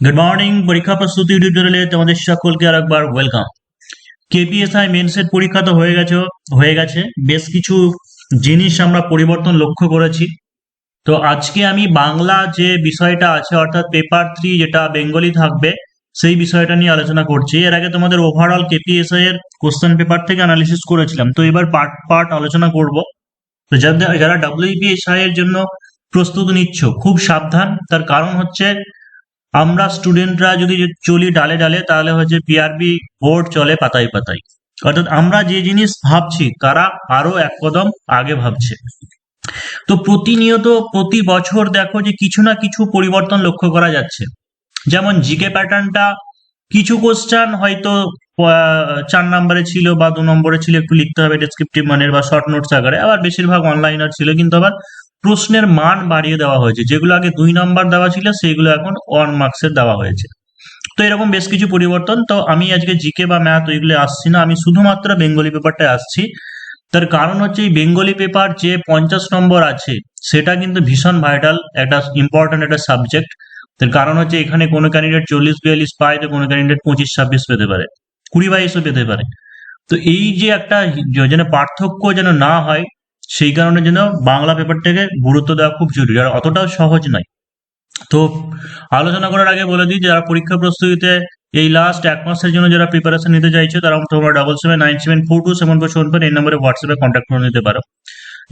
Good morning. পরীক্ষা প্রস্তুতি টিউটোরিয়ালে তোমাদের সকলকে আরেকবার ওয়েলকাম। কেপিএসআই মেন সেট পরীক্ষা তো হয়ে গেছে। বেশ কিছু জিনিস আমরা পরিবর্তন লক্ষ্য করেছি। তো আজকে আমি বাংলা যে বিষয়টা আছে অর্থাৎ পেপার 3 যেটা বেঙ্গলি থাকবে সেই বিষয়টা নিয়ে আলোচনা করছি। এর আগে তোমাদের ওভারঅল কেপিএসআই এর কোশ্চেন পেপার থেকে অ্যানালিসিস করেছিলাম, তো এবার পার্ট পার্ট আলোচনা করব। তো যারা ডাব্লিউবিএসআই এর জন্য প্রস্তুতি নিচ্ছ খুব সাবধান, তার কারণ হচ্ছে আমরা স্টুডেন্টরা যদি চলি ডালে ডালে তাহলে হচ্ছে পিআরবি বোর্ড চলে পাতায় পাতায়। অর্থাৎ আমরা যে জিনিস ভাবছি তারা আরো এক কদম আগে ভাবছে। তো প্রতিনিয়ত প্রতি বছর দেখো যে কিছু না কিছু পরিবর্তন লক্ষ্য করা যাচ্ছে। যেমন জিকে প্যাটার্নটা কিছু কোশ্চেন হয়তো 4 নম্বরে ছিল বা 2 নম্বরে ছিল, একটু লিখতে হবে ডেসক্রিপটিভ মানের বা শর্ট নোটস আকারে, আবার বেশিরভাগ অনলাইনার ছিল, কিন্তু আবার প্রশ্নের মান বাড়িয়ে দেওয়া হয়েছে। যেগুলো আগে 2 নম্বর দেওয়া ছিল সেগুলো এখন 1 মার্কসের দেওয়া হয়েছে। তো এরকম বেশ কিছু পরিবর্তন। তো আমি আজকে জিকে বা ম্যাথ ওইগুলো আসছি না, আমি শুধুমাত্র বেঙ্গলি পেপারটায় আসছি। তার কারণ হচ্ছে এই বেঙ্গলি পেপার যে 50 নম্বর আছে সেটা কিন্তু ভীষণ ভাইটাল, একটা ইম্পর্টেন্ট একটা সাবজেক্ট। তার কারণ হচ্ছে এখানে কোনো ক্যান্ডিডেট 40-42 পায়, তো কোনো ক্যান্ডিডেট 25-26 পেতে পারে, 20-22ও পেতে পারে। তো এই যে একটা যেন পার্থক্য যেন না হয়, সেই কারণে যেন বাংলা পেপারটাকে গুরুত্ব দেওয়া খুব জরুরি, আর অতটাও সহজ নয়। তো আলোচনা করার আগে বলে দিই, যারা পরীক্ষা প্রস্তুতিতে এই লাস্ট 1 মাসের জন্য যারা প্রিপারেশন নিতে চাইছো তারা তোমরা 7797427474 এই নম্বরে হোয়াটসঅ্যাপে কন্ট্যাক্ট করে নিতে পারো।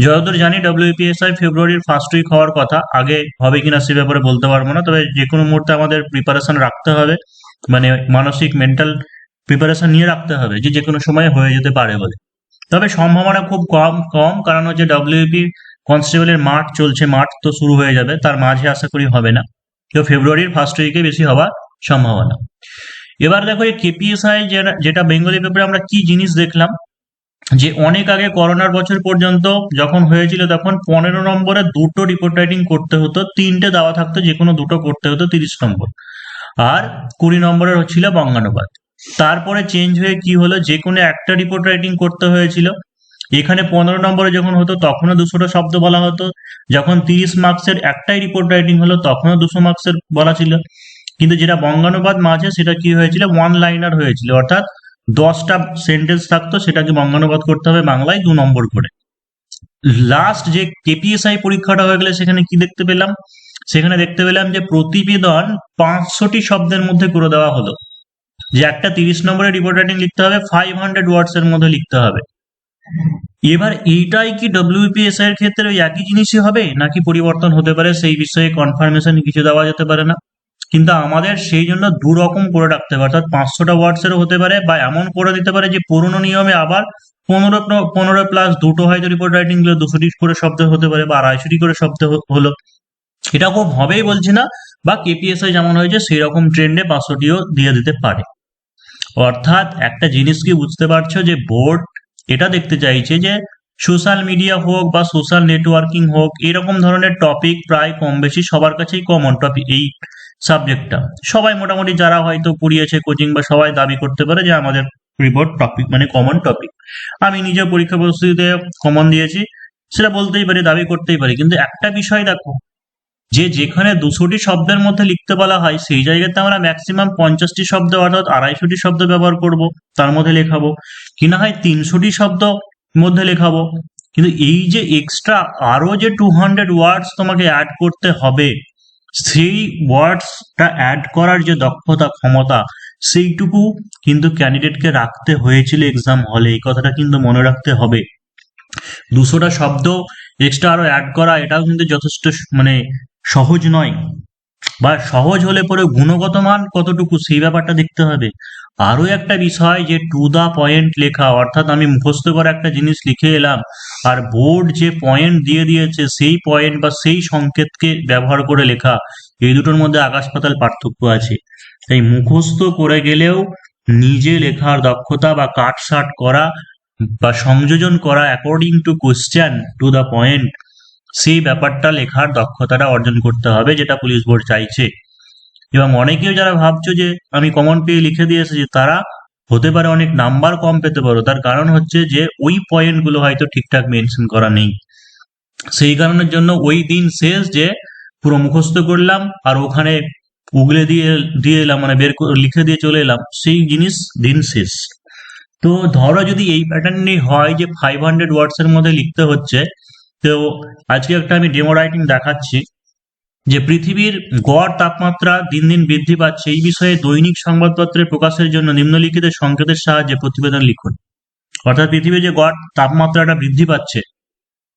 যতদূর জানি ডব্লিউপিএসআই ফেব্রুয়ারির ফার্স্ট উইক হওয়ার কথা, আগে হবে কিনা সে ব্যাপারে বলতে পারবো না, তবে যে কোনো মুহূর্তে আমাদের প্রিপারেশন রাখতে হবে, মানে মানসিক মেন্টাল প্রিপারেশন নিয়ে রাখতে হবে যে যে কোনো সময় হয়ে যেতে পারে বলে। তবে সম্ভাবনা খুব কম কম, কারণ হচ্ছে ডব্লিউপি কনস্টেবলের মাঠ চলছে, মাঠ তো শুরু হয়ে যাবে, তার মাঝে আশা করি হবে না। তো ফেব্রুয়ারির ফার্স্ট উইকে বেশি হওয়ার সম্ভাবনা। এবার দেখো এই কেপিএসআই যেটা বেঙ্গলি পেপারে আমরা কি জিনিস দেখলাম, যে অনেক আগে করোনার বছর পর্যন্ত যখন হয়েছিল তখন 15 নম্বরে দুটো রিপোর্ট রাইটিং করতে হতো, 3টে দেওয়া থাকতো, যে কোনো দুটো করতে হতো 30 নম্বর, আর 20 নম্বরের হচ্ছিল বঙ্গানুবাদ। তারপরে চেঞ্জ হয়ে কি হলো, যে কোনো একটা রিপোর্ট রাইটিং করতে হয়েছিল। এখানে 15 নম্বরে যখন হতো তখনও 200টা শব্দ বলা হতো, যখন 30 মার্কসের একটাই রিপোর্ট রাইটিং হলো তখনও 200 মার্কসের বলা ছিল। কিন্তু যেটা বঙ্গানুবাদ মাঝে সেটা কি হয়েছিল, ওয়ান লাইনার হয়েছিল, অর্থাৎ 10টা সেন্টেন্স থাকতো, সেটাকে বঙ্গানুবাদ করতে হবে বাংলায় 2 নম্বর করে। লাস্ট যে কেপিএসআই পরীক্ষাটা হয়ে গেলে সেখানে কি দেখতে পেলাম, সেখানে দেখতে পেলাম যে প্রতিবেদন 500টি শব্দের মধ্যে করে দেওয়া হলো, যে একটা 30 নম্বরের রিপোর্ট রাইটিং লিখতে হবে 500 ওয়ার্ডস এর মধ্যে লিখতে হবে। এবার এইটাই কি ডব্লিউপিএসআই এর ক্ষেত্রে ওই একই জিনিসই হবে নাকি পরিবর্তন হতে পারে, সেই বিষয়ে কনফার্মেশন কিছু দেওয়া যেতে পারে না। কিন্তু আমাদের সেই জন্য 2 রকম করে রাখতে হবে, অর্থাৎ 500টা ওয়ার্ডস এরও হতে পারে, বা এমন করে দিতে পারে যে পুরোনো নিয়মে আবার 15 প্লাস 2টো হয়তো রিপোর্ট রাইটিং গুলো 200টি করে শব্দ হতে পারে, বা 250টি করে শব্দ হলো। এটা খুব হবেই বলছি না, বা কেপিএসআই যেমন হয়েছে সেই রকম ট্রেন্ডে 500টিও দিয়ে দিতে পারে। অর্থাৎ একটা জিনিস কি বুঝতে পারছো, যে বোর্ড এটা দেখতে চাইছে যে সোশ্যাল মিডিয়া হোক বা সোশ্যাল নেটওয়ার্কিং হোক, এরকম ধরনের টপিক প্রায় কম বেশি সবার কাছেই কমন টপিক। এই সাবজেক্টটা সবাই মোটামুটি যারা হয়তো পড়িয়েছে কোচিং বা সবাই দাবি করতে পারে যে আমাদের রিপোর্ট টপিক মানে কমন টপিক। আমি নিজে পরীক্ষা প্রস্তুতিতে কমন দিয়েছি, সেটা বলতেই পারি, দাবি করতেই পারি। কিন্তু একটা বিষয় দেখো, যে যেখানে 200টি শব্দের মধ্যে লিখতে বলা হয় সেই জায়গাতে আমরা ম্যাক্সিমাম 50টি শব্দ অর্থাৎ 250টি শব্দ ব্যবহার করব, তার মধ্যে লেখাবো, কি না হয় 300টি শব্দ মধ্যে লেখাবো। কিন্তু এই যে এক্সট্রা আরো যে 200 ওয়ার্ডস তোমাকে অ্যাড করতে হবে, সেই ওয়ার্ডসটা অ্যাড করার যে দক্ষতা ক্ষমতা, সেইটুকু কিন্তু ক্যান্ডিডেটকে রাখতে হয়েছিল এক্সাম হলে, এই কথাটা কিন্তু মনে রাখতে হবে। 200টা শব্দ এক্সট্রা আরো অ্যাড করা এটাও কিন্তু যথেষ্ট মানে সহজ নয়, বা সহজ হলে পরে গুণগত মান কতটুকু সেই ব্যাপারটা দেখতে হবে। আরো একটা বিষয় যে টু দা পয়েন্ট লেখা, অর্থাৎ আমি মুখস্থ করে একটা জিনিস লিখে এলাম আর বোর্ড যে পয়েন্ট দিয়ে দিয়েছে সেই পয়েন্ট বা সেই সংকেতকে ব্যবহার করে লেখা, এই দুটোর মধ্যে আকাশ পাতাল পার্থক্য আছে। তাই মুখস্থ করে গেলেও নিজে লেখার দক্ষতা বা কাটছাট করা বা সংযোজন করা according to question to the point, সেই ব্যাপারটা লেখার দক্ষতাটা অর্জন করতে হবে, যেটা পুলিশ বোর্ড চাইছে। এবং অনেকেও যারা ভাবছো যে আমি কমন পেয়ে লিখে দিয়ে এসেছি, তারা হতে পারে অনেক নাম্বার কম পেতে পারো, তার কারণ হচ্ছে যে ওই পয়েন্টগুলো হয়তো ঠিকঠাক মেনশন করা নেই। সেই কারণের জন্য ওই দিন শেষ যে পুরো মুখস্থ করলাম আর ওখানে উগলে দিয়ে দিয়ে এলাম, মানে লিখে দিয়ে চলে এলাম, সেই জিনিস দিন শেষ। তো ধরো যদি এই প্যাটার্নই হয় যে 500 ওয়ার্ডস এর মধ্যে লিখতে হচ্ছে, তো আজকে একটা আমি ডেমো রাইটিং দেখাচ্ছি যে পৃথিবীর গড় তাপমাত্রা দিন দিন বৃদ্ধি পাচ্ছে, এই বিষয়ে দৈনিক সংবাদপত্রে প্রকাশের জন্য নিম্নলিখিত সংকেতের সাহায্যে প্রতিবেদন লিখুন। অর্থাৎ পৃথিবীর যে গড় তাপমাত্রাটা বৃদ্ধি পাচ্ছে,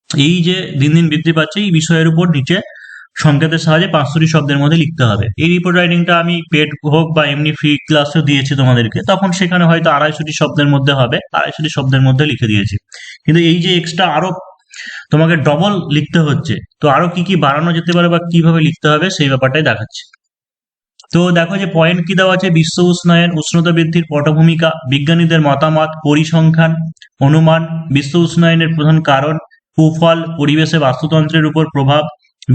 এই যে দিন দিন বৃদ্ধি পাচ্ছে, এই বিষয়ের উপর নিচে সংকেতের সাহায্যে 500টি শব্দের মধ্যে লিখতে হবে। এই রিপোর্ট রাইটিংটা আমি পেড হোক বা এমনি ফ্রি ক্লাসেও দিয়েছি তোমাদেরকে, তখন সেখানে হয়তো 250টি শব্দের মধ্যে হবে, 250টি শব্দের মধ্যে লিখে দিয়েছি। কিন্তু এই যে এক্সট্রা আরো তোমাকে ডবল লিখতে হচ্ছে, তো আরো কি কি বাড়ানো যেতে পারে বা কিভাবে লিখতে হবে সেই ব্যাপারটাই দেখাচ্ছি। তো দেখো যে পয়েন্ট কি দেওয়া আছে: বিশ্ব উষ্ণায়ন, উষ্ণতা বৃদ্ধির পটভূমিকা, বিজ্ঞানীদের মতামত, পরিসংখ্যান, অনুমান, বিশ্ব উষ্ণায়নের প্রধান কারণ, কুফল, পরিবেশে বাস্তুতন্ত্রের উপর প্রভাব,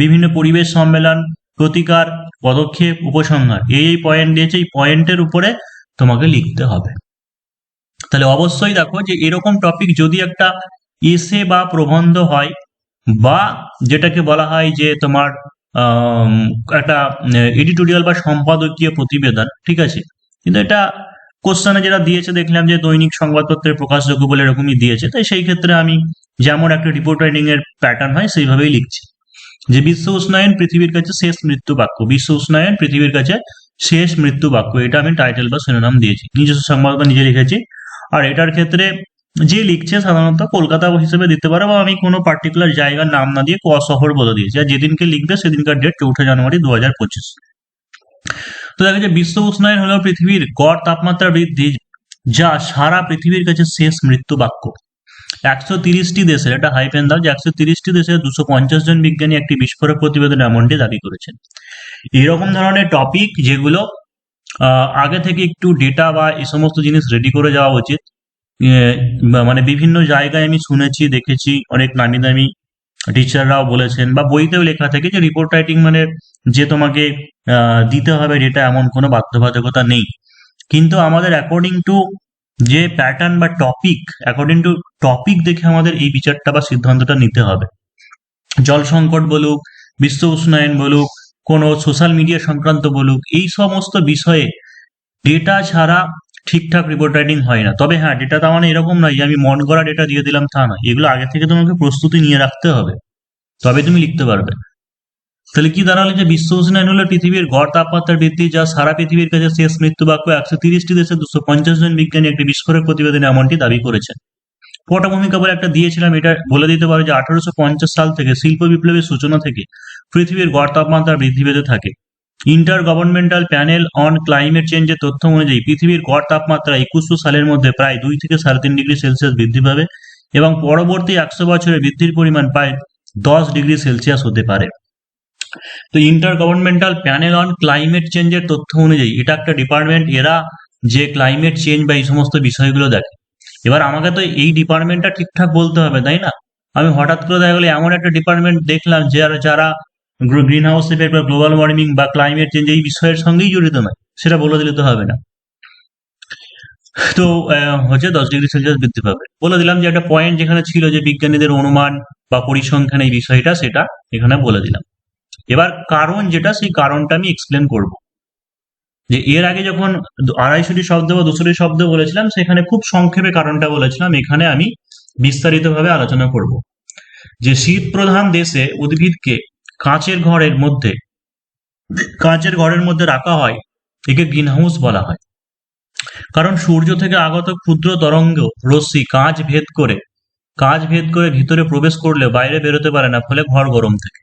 বিভিন্ন পরিবেশ সম্মেলন, প্রতিকার, পদক্ষেপ, উপসংহার। এই পয়েন্ট দিয়েছে, এই পয়েন্টের উপরে তোমাকে লিখতে হবে। তাহলে অবশ্যই দেখো যে এরকম টপিক যদি একটা এসে বা প্রবন্ধ হয়, বা যেটাকে বলা হয় যে তোমার একটা এডিটোরিয়াল বা সম্পাদকীয় প্রতিবেদন, ঠিক আছে, কিন্তু এটা কোশ্চেনে যেটা দিয়েছে দেখলাম যে দৈনিক সংবাদপত্রের প্রকাশযোগ্য বলে এরকমই দিয়েছে, তাই সেই ক্ষেত্রে আমি যেমন একটা রিপোর্ট রাইটিং এর প্যাটার্ন হয় সেইভাবেই লিখছি যে বিশ্ব উষ্ণায়ন পৃথিবীর কাছে শেষ মৃত্যু বাক্য, বিশ্ব উষ্ণায়ন পৃথিবীর কাছে শেষ মৃত্যু বাক্য, এটা আমি টাইটেল বা শিরোনাম দিয়েছি, নিজস্ব সংবাদ নিজে লিখেছি। আর এটার ক্ষেত্রে যে লিখছে সাধারণত কলকাতা হিসেবে দিতে পারে, বা আমি কোনো পার্টিকুলার জায়গার নাম না দিয়ে শহর বলে দিয়েছি, আর যেদিনকে লিখবে সেদিনকার ডেট 4 জানুয়ারি 2025। তো দেখা যায় বিশ্ব উষ্ণায়ন হলো পৃথিবীর গড় তাপমাত্রা বৃদ্ধি, যা সারা পৃথিবীর কাছে শেষ মৃত্যু বাক্য। 130টি দেশের, এটা হাইপেন দাও, যে 130টি দেশের 250 জন বিজ্ঞানী একটি বিস্ফোরক প্রতিবেদনে এমনটি দাবি করেছেন। এরকম ধরনের টপিক যেগুলো আগে থেকে একটু ডেটা বা এই সমস্ত জিনিস রেডি করে যাওয়া উচিত। মানে বিভিন্ন জায়গায় আমি শুনেছি, দেখেছি, অনেক নামি দামি টিচাররাও বলেছেন, বা বইতেও লেখা থাকে যে রিপোর্ট রাইটিং মানে যে তোমাকে দিতে হবে ডেটা, এমন কোনো বাধ্যবাধকতা নেই। কিন্তু আমাদের অ্যাকর্ডিং টু যে প্যাটার্ন বা টপিক, অ্যাকর্ডিং টু টপিক দেখে আমাদের এই বিচারটা বা সিদ্ধান্তটা নিতে হবে। জল সংকট বলুক, বিশ্ব উষ্ণায়ন বলুক, কোনো সোশ্যাল মিডিয়া সংক্রান্ত বলুক, এই সমস্ত বিষয়ে ডেটা ছাড়া ঠিকঠাক রিপোর্ট রাইটিং হয় না। তবে হ্যাঁ, ডেটা তার মানে এরকম নয় যে আমি মন গড়া ডেটা দিয়ে দিলাম, তা নয়, এগুলো আগে থেকে তোমাকে প্রস্তুতি নিয়ে রাখতে হবে, তবে তুমি লিখতে পারবে। তাহলে কি দাঁড়ালো যে বিশ্ব উষ্ণায়ন হলো পৃথিবীর গড় তাপমাত্রা বৃদ্ধি, যা সারা পৃথিবীর কাছে শেষ মৃত্যু বাক্য। 130টি দেশে 250 জন বিজ্ঞানী একটি বিস্ফোরক প্রতিবেদনে এমনটি দাবি করেছেন। পটভূমিকা বলে একটা দিয়েছিলাম, এটা বলে দিতে পারো যে 1850 সাল থেকে শিল্প বিপ্লবের সূচনা থেকে পৃথিবীর গড় তাপমাত্রা বৃদ্ধি পেতে থাকে। Inter governmental panel on climate চেঞ্জের তথ্য অনুযায়ী পৃথিবীর গড় তাপমাত্রা 2100 সালের মধ্যে প্রায় 2 থেকে 3.5 ডিগ্রি সেলসিয়াস বৃদ্ধি পাবে, এবং পরবর্তী 100 বছরে বৃদ্ধির পরিমাণ প্রায় 10 ডিগ্রি সেলসিয়াস হতে পারে। তো inter governmental panel on climate চেঞ্জের তথ্য অনুযায়ী এটা একটা ডিপার্টমেন্ট, এরা যে ক্লাইমেট চেঞ্জ বা এই সমস্ত বিষয়গুলো দেখে। এবার আমাকে তো এই ডিপার্টমেন্টটা ঠিকঠাক বলতে হবে, তাই না? আমি হঠাৎ করে দেখা গেলো এমন একটা ডিপার্টমেন্ট দেখলাম যারা যারা গ্রিন হাউস ইফেক্ট বা গ্লোবাল ওয়ার্মিং বা ক্লাইমেট চেঞ্জ এই বিষয়ের সঙ্গেই জড়িত নয়, সেটা বলে দিলে তো হবে না। তো হচ্ছে 10 ডিগ্রি সেলসিয়াস বৃদ্ধি পাবে, বলে দিলাম। যে একটা পয়েন্ট যেখানে ছিল যে বিজ্ঞানীদের অনুমান বা পরিসংখ্যান এই বিষয়টা, সেটা এখানে বলে দিলাম। এবার কারণ যেটা, সেই কারণটা আমি এক্সপ্লেন করব। যে এর আগে যখন 250টি শব্দ বা 200টি শব্দ বলেছিলাম, সেখানে খুব সংক্ষেপে কারণটা বলেছিলাম, এখানে আমি বিস্তারিতভাবে আলোচনা করব। যে শীত প্রধান দেশে উদ্ভিদকে কাঁচের ঘরের মধ্যে রাখা হয়, একে গ্রিন হাউস বলা হয়। কারণ সূর্য থেকে আগত ক্ষুদ্র তরঙ্গ রশ্মি কাঁচ ভেদ করে ভিতরে প্রবেশ করলেও বাইরে বেরোতে পারে না, ফলে ঘর গরম থাকে।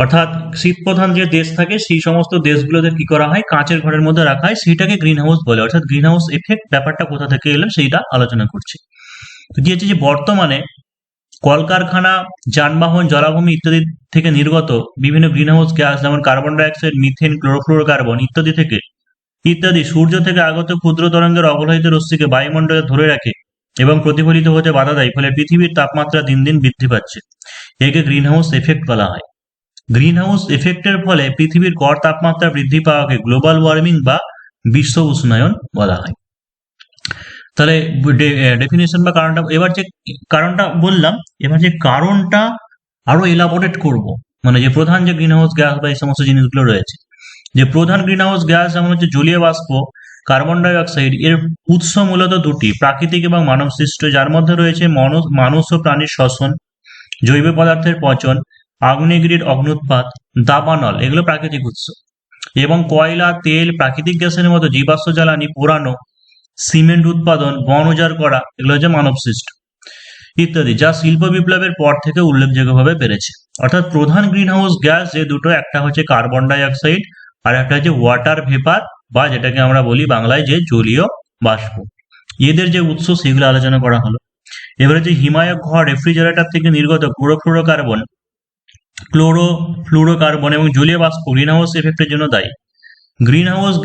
অর্থাৎ শীত প্রধান যে দেশ থাকে, সেই সমস্ত দেশগুলোতে কি করা হয়, কাঁচের ঘরের মধ্যে রাখা হয়, সেইটাকে গ্রিন হাউস বলে। অর্থাৎ গ্রিন হাউস এফেক্ট ব্যাপারটা কোথা থেকে এলো সেইটা আলোচনা করছি। কি হচ্ছে যে বর্তমানে কলকারখানা, যানবাহন, জলাভূমি ইত্যাদি থেকে নির্গত বিভিন্ন গ্রিন হাউস গ্যাস, যেমন কার্বন ডাইঅক্সাইড, মিথেন, ক্লোরোফ্লোরোকার্বন ইত্যাদি সূর্য থেকে আগত ক্ষুদ্র তরঙ্গের অবলোহিত রশ্মিকে বায়ুমণ্ডলে ধরে রাখে এবং প্রতিফলিত হতে বাধা দেয়, ফলে পৃথিবীর তাপমাত্রা দিন দিন বৃদ্ধি পাচ্ছে। একে গ্রিন হাউস এফেক্ট বলা হয়। গ্রিন হাউস এফেক্টের ফলে পৃথিবীর গড় তাপমাত্রা বৃদ্ধি পাওয়াকে গ্লোবাল ওয়ার্মিং বা বিশ্ব উষ্ণায়ন বলা হয়। তাহলে ডেফিনেশন বা কারণটা, এবার যে কারণটা বললাম, এবার যে কারণটা আরো এলাবোরেট করব, মানে যে প্রধান যে গ্রিন হাউস গ্যাস বা এই সমস্ত জিনিসগুলো রয়েছে, যে প্রধান গ্রিন হাউস গ্যাস যেমন হচ্ছে জলীয় বাষ্প, কার্বন ডাই অক্সাইড, এর উৎস মূলত দুটি, প্রাকৃতিক এবং মানব সৃষ্ট, যার মধ্যে রয়েছে মানুষ ও প্রাণীর শ্বসন, জৈব পদার্থের পচন, আগ্নেয়গিরির অগ্নুৎপাত, দাবানল, এগুলো প্রাকৃতিক উৎস, এবং কয়লা, তেল, প্রাকৃতিক গ্যাসের মতো জীবাশ্ম জ্বালানি পোড়ানো, সিমেন্ট উৎপাদন, বন উজাড় করা, এগুলো হচ্ছে মানব সৃষ্ট ইত্যাদি, যা শিল্প বিপ্লবের পর থেকে উল্লেখযোগ্যভাবে বেড়েছে। অর্থাৎ প্রধান গ্রিন হাউস গ্যাস যে দুটো, একটা হচ্ছে কার্বন ডাই অক্সাইড আর একটা হচ্ছে ওয়াটার ভেপার, বা যেটাকে আমরা বলি বাংলায় যে জলীয় বাষ্প। এদের যে উৎস সেগুলো আলোচনা করা হলো। এবারে যে হিমায়ক ঘর রেফ্রিজারেটর থেকে নির্গত ক্লোরোফ্লোরোকার্বন, ক্লোরোফ্লুরোকার্বন এবং জলীয় বাষ্প গ্রিন হাউস এফেক্টের জন্য দায়ী। গ্রিন হাউস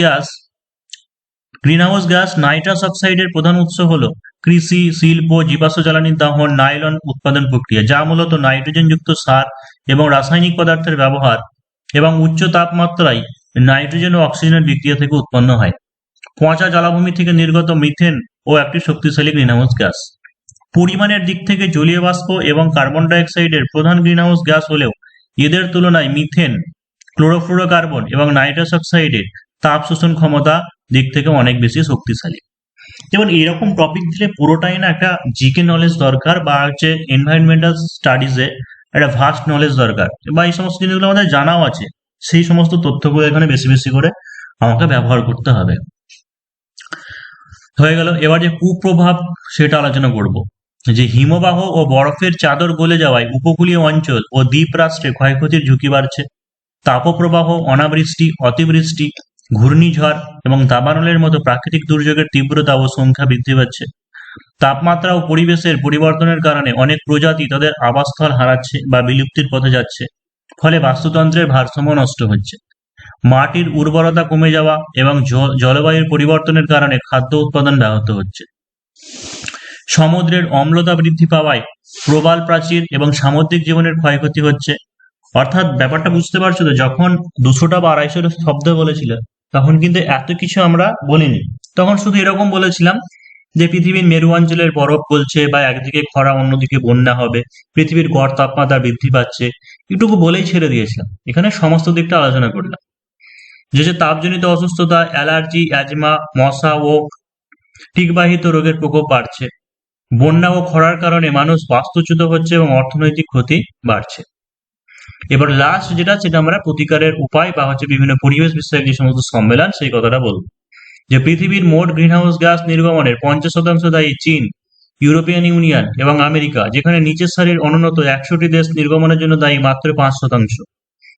গ্যাস নাইট্রাস অক্সাইডের প্রধান উৎস হলো কৃষি, শিল্প, জীবাশ্ম জ্বালানির দহন, নাইলন উৎপাদন প্রক্রিয়া, যা মূলত নাইট্রোজেনযুক্ত সার এবং রাসায়নিক পদার্থের ব্যবহার এবং উচ্চ তাপমাত্রায় নাইট্রোজেন ও অক্সিজেনের বিক্রিয়া থেকে উৎপন্ন হয়। পচা জলাভূমি থেকে নির্গত মিথেন ও একটি শক্তিশালী গ্রিনহাউস গ্যাস। পরিমাণের দিক থেকে জলীয় বাষ্প এবং কার্বন ডাই অক্সাইডের প্রধান গ্রিনহাউস গ্যাস হলেও এদের তুলনায় মিথেন, ক্লোরোফ্লোরোকার্বন এবং নাইট্রাস অক্সাইডের তাপ শোষণ ক্ষমতা দিক থেকে অনেক বেশি শক্তিশালী। যেমন এরকম টপিক দিলে পুরোটাই না একটা জিকে নলেজ দরকার, বা হচ্ছে এনভায়রনমেন্টাল স্টাডিজে একটা ভাস্ট নলেজ দরকার, বা এই সমস্ত জিনিসগুলো আমাদের জানাও আছে, সেই সমস্ত তথ্যগুলো এখানে বেশি বেশি করে আমাকে ব্যবহার করতে হবে। হয়ে গেল। এবার যে কুপ্রভাব সেটা আলোচনা করব। যে হিমবাহ ও বরফের চাদর গলে যাওয়ায় উপকূলীয় অঞ্চল ও দ্বীপ রাষ্ট্রে ক্ষয়ক্ষতির ঝুঁকি বাড়ছে। তাপপ্রবাহ, অনাবৃষ্টি, অতিবৃষ্টি, ঘূর্ণিঝড় এবং দাবানলের মতো প্রাকৃতিক দুর্যোগের তীব্রতা ও সংখ্যা বৃদ্ধি পাচ্ছে। তাপমাত্রা ও পরিবেশের পরিবর্তনের কারণে অনেক প্রজাতি তাদের আবাসস্থল হারাচ্ছে বা বিলুপ্তির পথে যাচ্ছে, ফলে বাস্তুতন্ত্রের ভারসাম্য নষ্ট হচ্ছে। মাটির উর্বরতা কমে যাওয়া এবং জলবায়ুর পরিবর্তনের কারণে খাদ্য উৎপাদন ব্যাহত হচ্ছে। সমুদ্রের অম্লতা বৃদ্ধি পাওয়ায় প্রবাল প্রাচীর এবং সামুদ্রিক জীবনের ক্ষয়ক্ষতি হচ্ছে। অর্থাৎ ব্যাপারটা বুঝতে পারছো তো, যখন 200টা বা 250টা শব্দ বলেছিল তখন কিন্তু এত কিছু আমরা বলিনি। তখন শুধু এরকম বলেছিলাম যে পৃথিবীর মেরু অঞ্চলের বরফ গলছে, বা একদিকে খরা অন্যদিকে বন্যা হবে, পৃথিবীর গড় তাপমাত্রা বৃদ্ধি পাচ্ছে, এটুকু বলেই ছেড়ে দিয়েছিলাম। এখানে সমস্ত দিকটা আলোচনা করলাম। যে তাপজনিত অসুস্থতা, অ্যালার্জি, অ্যাজমা, মশা ও টিকবাহিত রোগের প্রকোপ বাড়ছে। বন্যা ও খরার কারণে মানুষ বাস্তুচ্যুত হচ্ছে এবং অর্থনৈতিক ক্ষতি বাড়ছে। এবার লাস্ট সেটা আমরা প্রতিকারের উপায় বা হচ্ছে বিভিন্ন পরিবেশ বিষয়ক যে সমস্ত সম্মেলন, সেই কথাটা বলবো। যে পৃথিবীর মোট গ্রিনহাউস গ্যাস নির্গমনের 50% দায়ী চীন, ইউরোপিয়ান ইউনিয়ন এবং আমেরিকা, যেখানে নিচের সারির অনুন্নত 100টি দেশ নির্গমনের জন্য দায়ী মাত্র 5%।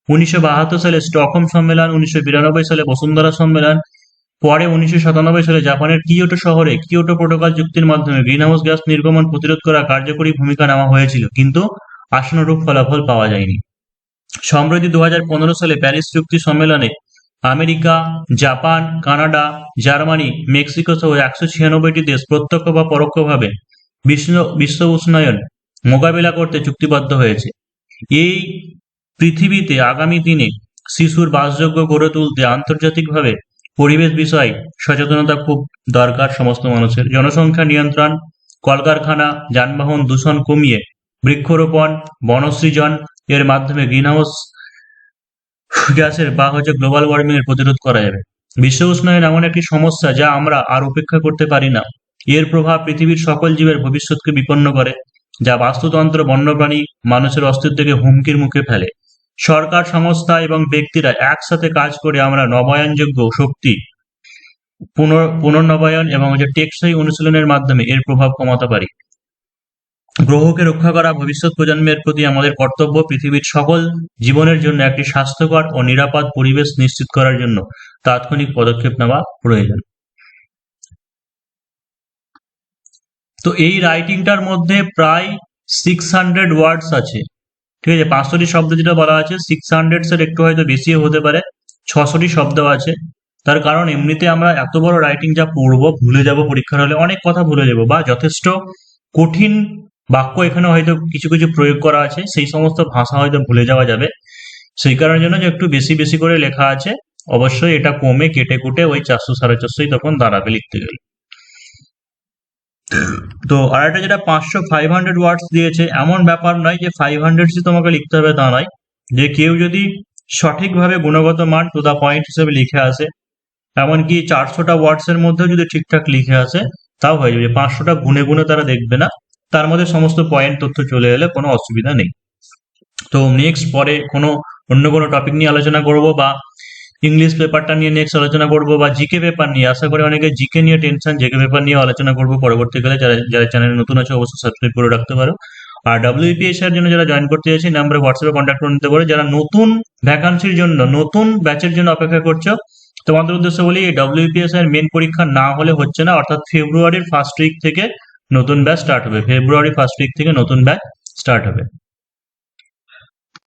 1972 সালে স্টকহোম সম্মেলন, 1992 সালে বসুন্ধরা সম্মেলন, পরে 1997 সালে জাপানের কিয়োটো শহরে কিয়োটো প্রোটোকল চুক্তির মাধ্যমে গ্রিনহাউস গ্যাস নির্গমন প্রতিরোধ করা কার্যকরী ভূমিকা নেওয়া হয়েছিল, কিন্তু আশানুরূপ ফলাফল পাওয়া যায়নি। সম্প্রতি 2015 সালে প্যারিস চুক্তি সম্মেলনে America, Japan, Canada, Germany, Mexico সহ 196টি দেশ প্রত্যক্ষ বা পরোক্ষভাবে বিশ্ব উষ্ণায়ন মোকাবিলা করতে চুক্তিবদ্ধ হয়েছে। এই পৃথিবীতে আগামী দিনে শিশুর বাসযোগ্য গড়ে তুলতে আন্তর্জাতিকভাবে পরিবেশ বিষয়ে সচেতনতা খুব দরকার সমস্ত মানুষের। জনসংখ্যা নিয়ন্ত্রণ, কলকারখানা, যানবাহন দূষণ কমিয়ে বৃক্ষরোপণ, বনসৃজন এর মাধ্যমে গ্রিনহাউস গ্যাসের বা হচ্ছে গ্লোবাল ওয়ার্মিং এর প্রতিরোধ করা যাবে। বিশ্ব উষ্ণায়ন এমন একটি সমস্যা যা আমরা আর উপেক্ষা করতে পারি না। এর প্রভাব পৃথিবীর সকল জীবের ভবিষ্যৎকে বিপন্ন করে, যা বাস্তুতন্ত্র, বন্যপ্রাণী, মানুষের অস্তিত্বকে হুমকির মুখে ফেলে। সরকার, সংস্থা এবং ব্যক্তিরা একসাথে কাজ করে আমরা নবায়নযোগ্য শক্তি, পুনর্নবায়ন এবং টেকসই অনুশীলনের মাধ্যমে এর প্রভাব কমাতে পারি। গ্রহকে রক্ষা করা ভবিষ্যৎ প্রজন্মের প্রতি আমাদের কর্তব্য। পৃথিবীর সকল জীবনের জন্য একটি স্বাস্থ্যকর ও নিরাপদ পরিবেশ নিশ্চিত করার জন্য তাৎক্ষণিক পদক্ষেপ নেওয়া প্রয়োজন। তো এই রাইটিংটার মধ্যে প্রায় 600 ওয়ার্ডস আছে, ঠিক আছে। 500টি শব্দ যেটা বলা আছে, 600 এর একটু হয়তো বেশিও হতে পারে। 600টি শব্দ আছে। তার কারণ এমনিতে আমরা এত বড় রাইটিং যা পড়বো, ভুলে যাব পরীক্ষার হলে, অনেক কথা ভুলে যাব, বা যথেষ্ট কঠিন বাক্য এখানে হয়তো কিছু কিছু প্রয়োগ করা আছে, সেই সমস্ত ভাষা হয়তো ভুলে যাওয়া যাবে। সেই কারণের জন্য যে একটু বেশি বেশি করে লেখা আছে, অবশ্যই এটা কমে কেটে কুটে ওই 400 450 তখন দাঁড়াবে লিখতে গেলে। তো আর একটা যেটা 500 ওয়ার্ডস দিয়েছে, এমন ব্যাপার নয় যে 500 তোমাকে লিখতে হবে, তা নয়। যে কেউ যদি সঠিকভাবে গুণগত মান টু দা পয়েন্ট হিসেবে লিখে আসে, এমনকি 400টা ওয়ার্ডস এর মধ্যেও যদি ঠিকঠাক লিখে আসে তাও হয়ে যাবে। 500টা গুনে গুনে তারা দেখবে না, তার মধ্যে সমস্ত পয়েন্ট তথ্য চলে এলে কোনো অসুবিধা নেই। তো নেক্সট পরে অন্য কোনো টপিক নিয়ে আলোচনা করব, বা ইংলিশ পেপারটা নিয়ে নেক্সট আলোচনা করব, বা জিকে পেপার নিয়ে, আশা করি অনেকে জিকে নিয়ে টেনশন, জিকে পেপার নিয়ে আলোচনা করব পরবর্তীকালে। যারা যারা চ্যানেলে নতুন আছে অবশ্যই সাবস্ক্রাইব করে রাখতে পারো। আর WBPS এর জন্য যারা জয়েন করতে চাইছে নাম্বারে হোয়াটসঅ্যাপে কন্ট্যাক্ট করে নিতে পারো। যারা নতুন ভ্যাকান্সির জন্য, নতুন ব্যাচের জন্য অপেক্ষা করছো, তোমাদের উদ্দেশ্য বলি, এই WBPS এর মেন পরীক্ষা না হলে হচ্ছে না, অর্থাৎ ফেব্রুয়ারির ফার্স্ট উইক থেকে নতুন ব্যাচ স্টার্ট হবে।